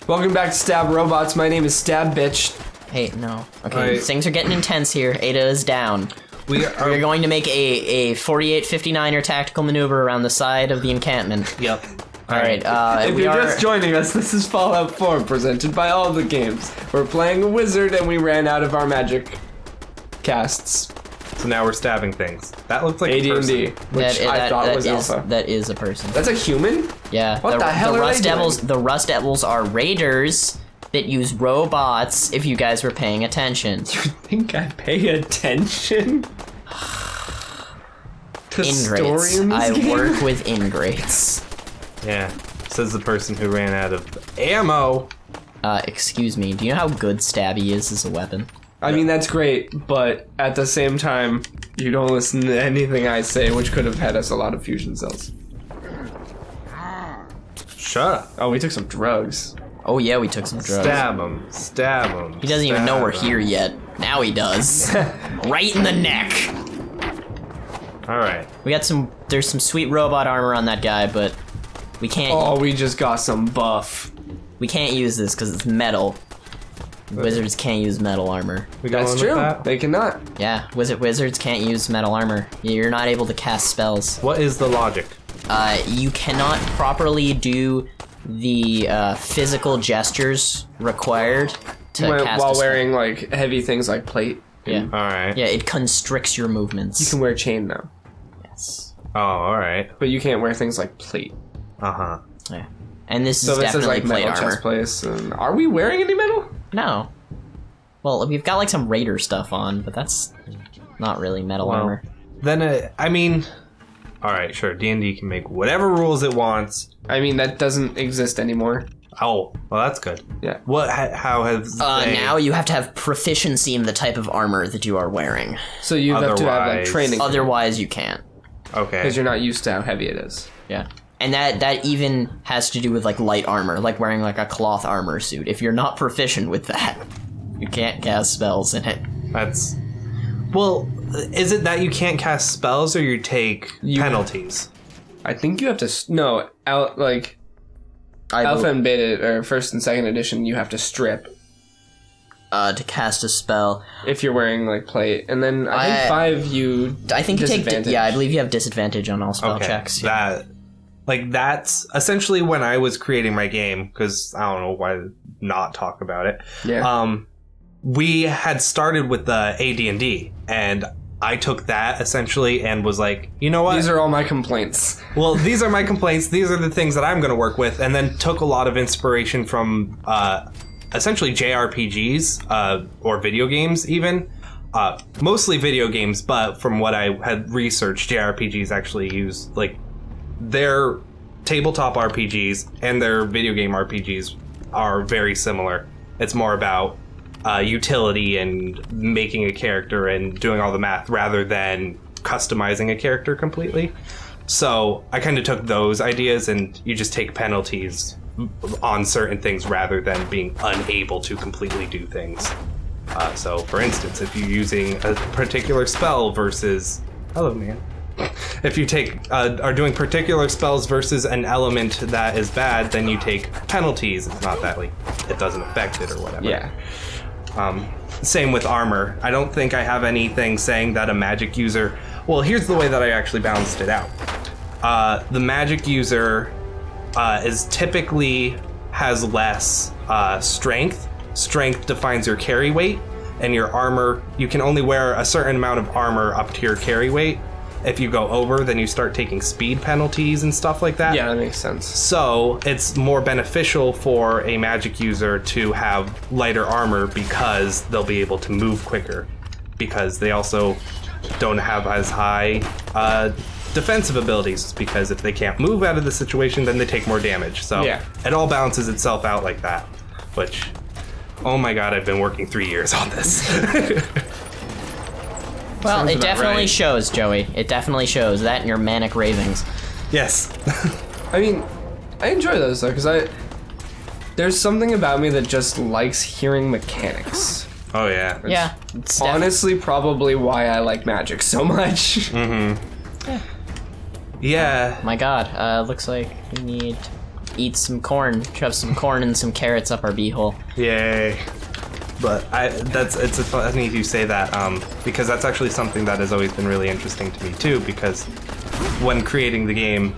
Welcome back to Stab Robots. My name is Stab Bitch. Hey, no. Okay, things are getting intense here. Ada is down. We're going to make a 48-59er tactical maneuver around the side of the encampment. Yep. Alright, if you're just joining us, this is Fallout 4, presented by all the games. We're playing a wizard and we ran out of our magic casts. So now we're stabbing things. That looks like AD&D, a person. which I thought was alpha. That is a person. That's a human? Yeah. What the hell are Rust they Devils? doing? The Rust Devils are raiders that use robots, if you guys were paying attention. You think I pay attention? To Ingrates. story in this I game? work with ingrates. Yeah. Says the person who ran out of ammo. Excuse me, do you know how good Stabby is as a weapon? I mean, that's great, but at the same time, you don't listen to anything I say, which could have had us a lot of fusion cells. Shut up. Oh, we took some drugs. Oh yeah, we took some drugs. Stab him. Stab him. He doesn't even know we're here yet. Now he does. Right in the neck. Alright. We got there's some sweet robot armor on that guy, but we can't. Oh, we just got some buff. We can't use this because it's metal. Wizards can't use metal armor. That's true. They cannot. Yeah, wizards can't use metal armor. You're not able to cast spells. What is the logic? You cannot properly do the physical gestures required to cast while a spell. wearing like heavy things like plate. Yeah. Alright. Yeah, it constricts your movements. You can wear chain now, Yes. Oh, alright. but you can't wear things like plate. Uh-huh. Yeah. And this So is this is definitely like plate metal armor. chest plates. And are we wearing any metal? No. Well, we've got like some raider stuff on, but that's not really metal armor. Then, I mean... Alright, sure. D&D can make whatever rules it wants. I mean, that doesn't exist anymore. Oh, well that's good. Yeah. What, how has they... Now you have to have proficiency in the type of armor that you are wearing. So you have to have like Otherwise- training. Otherwise, you can't. Okay. Because you're not used to how heavy it is. Yeah. And that even has to do with like light armor, like wearing like a cloth armor suit. If you're not proficient with that, you can't cast spells in it. That's... Well, is it that you can't cast spells or you take penalties? I think you have to like I Alpha will- and Beta or first and second edition. You have to strip to cast a spell. if you're wearing like plate, and then I think 5 you. I think you take. disadvantage. Yeah, I believe you have disadvantage on all spell checks. Yeah. That's essentially when I was creating my game, because I don't know why not talk about it. Yeah. We had started with the AD&D, and I took that essentially and was like, you know what? These are all my complaints. Well, these are my complaints. These are the things that I'm going to work with, and then took a lot of inspiration from essentially JRPGs or video games even. Mostly video games, but from what I had researched, JRPGs actually use, like, their tabletop RPGs and their video game RPGs are very similar. It's more about utility and making a character and doing all the math rather than customizing a character completely. So I kind of took those ideas, and you just take penalties on certain things rather than being unable to completely do things. So for instance, if you're using a particular spell versus... Hello, man. If you are doing particular spells versus an element that is bad, then you take penalties. It's not that like it doesn't affect it or whatever. Yeah. Same with armor. I don't think I have anything saying that a magic user... Well, here's the way that I actually balanced it out. The magic user is typically has less strength. Strength defines your carry weight, and your armor, you can only wear a certain amount of armor up to your carry weight. If you go over, then you start taking speed penalties and stuff like that. Yeah, that makes sense. So it's more beneficial for a magic user to have lighter armor because they'll be able to move quicker, because they also don't have as high defensive abilities, because if they can't move out of the situation, then they take more damage. So yeah, it all balances itself out like that, which, oh my god, I've been working 3 years on this. Well, Sounds it about definitely right. shows, Joey. It definitely shows that in your manic ravings. Yes. I mean, I enjoy those though, because there's something about me that just likes hearing mechanics. Oh yeah. Yeah. It's honestly probably why I like magic so much. Mm-hmm. Yeah. My god, looks like we need eat some corn, shove some corn and some carrots up our beehole. Yay. But it's funny you say that, because that's actually something that has always been really interesting to me too, because when creating the game,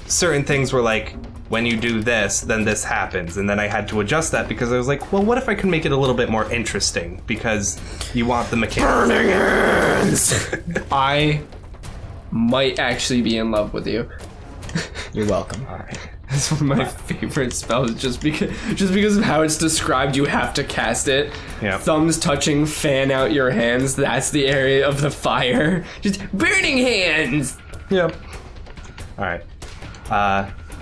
certain things were like, when you do this, then this happens, and then I had to adjust that because I was like, well, what if I can make it a little bit more interesting? Because you want the mechanics. Burning hands! I might actually be in love with you. You're welcome. Alright. That's one of my favorite spells, just because of how it's described. You have to cast it. Yep. Thumbs touching, fan out your hands. That's the area of the fire. Just burning hands. Yep. All right.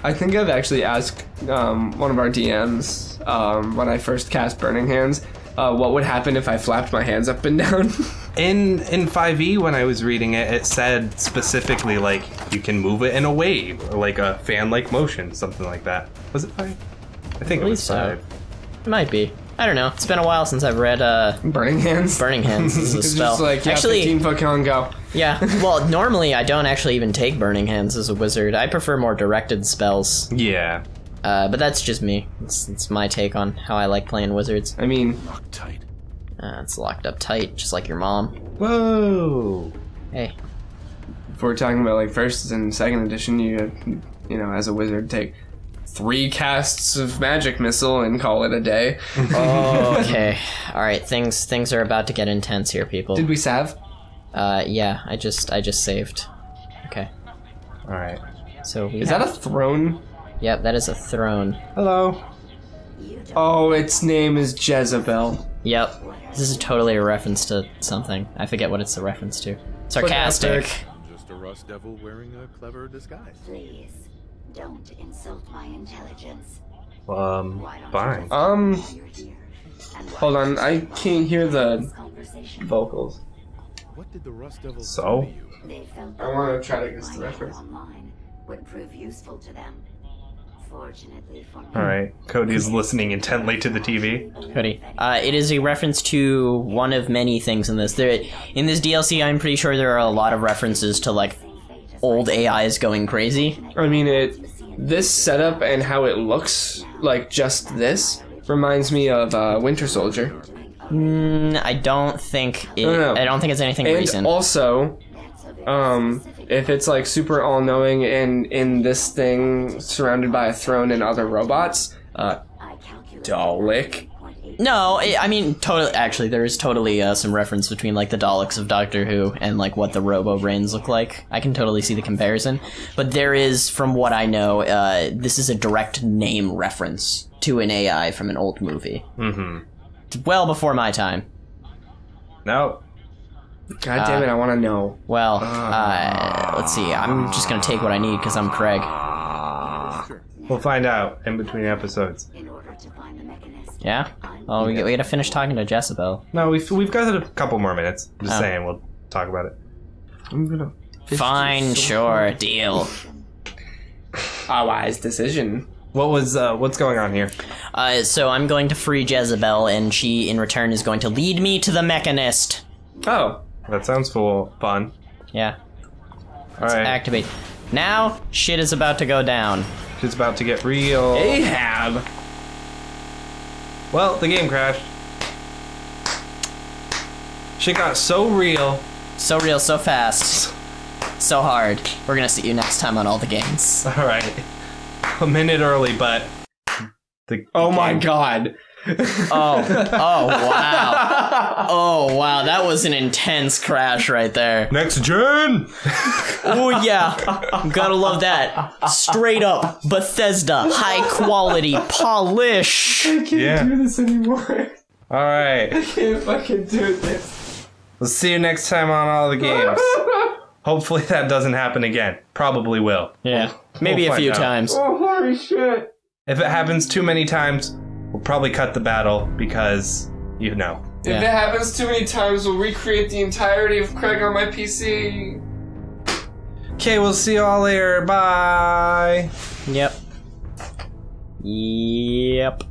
I think I've actually asked one of our DMs when I first cast Burning Hands, what would happen if I flapped my hands up and down. In 5e, when I was reading it, it said specifically, like, you can move it in a wave, or like a fan-like motion, something like that. Was it 5? I think it was 5. It might be. I don't know. It's been a while since I've read Burning Hands? Burning Hands is a It's spell. just like, yeah, actually, 15-foot kill and go. Yeah, well, normally I don't actually even take Burning Hands as a wizard. I prefer more directed spells. Yeah. But that's just me. It's my take on how I like playing wizards. I mean... Locked tight. It's locked up tight, just like your mom. Whoa! Hey. If we're talking about, like, first and second edition, you know, as a wizard, take 3 casts of magic missile and call it a day. Oh, okay. Alright, things are about to get intense here, people. Did we salve? Yeah, I just saved. Okay. Alright. So we Is that a throne? Yep, that is a throne. Hello. Oh, its name is Jezebel. Yep. This is totally a reference to something. I forget what it's a reference to. Sarcastic. I'm just a rust devil wearing a clever disguise. Please, don't insult my intelligence. Fine. Hold on, I can't hear the vocals. What did the rust devil So? say to you? They felt I want to try to guess the that reference. online would prove useful to them. Fortunately for me. Alright. Cody's listening intently to the TV. Cody. It is a reference to one of many things in this. In this DLC, I'm pretty sure there are a lot of references to, like, old AIs going crazy. I mean, this setup and how it looks, like just this, reminds me of Winter Soldier. I don't think it. No. I don't think it's anything And recent. also, if it's like super all-knowing and in this thing surrounded by a throne and other robots, Dalek. No, I mean, totally. Actually, there is totally some reference between like the Daleks of Doctor Who and like what the Robo Brains look like. I can totally see the comparison. But there is, from what I know, this is a direct name reference to an AI from an old movie. Mm-hmm. Well before my time. No. God damn it, I want to know. Well, let's see. I'm just gonna take what I need because I'm Craig. We'll find out in between episodes. In order to find the mechanism, Yeah. Oh, we gotta finish talking to Jezebel. No, we've got a couple more minutes. I'm just Oh. saying, we'll talk about it. I'm gonna... Fine, sure, deal. A wise decision. What's going on here? So I'm going to free Jezebel, and she, in return, is going to lead me to the Mechanist. Oh. That sounds fun. Yeah. Alright. Activate. Now, shit is about to go down. It's about to get real. Ahab. Well, the game crashed. Shit got so real. So real, so fast. So hard. We're gonna see you next time on all the games. Alright. A minute early, but... Oh my god. Oh wow. Oh wow, that was an intense crash right there. Next gen! Oh yeah, gotta love that. Straight up Bethesda, high quality polish. I can't do this anymore. Alright. I can't fucking do this. We'll see you next time on all the games. Hopefully that doesn't happen again. Probably will. Yeah, maybe We'll a few find out. times. Oh, holy shit. If it happens too many times, we'll probably cut the battle because, you know. If Yeah. it happens too many times, we'll recreate the entirety of Craig on my PC. Okay, we'll see you all later. Bye. Yep. Yep.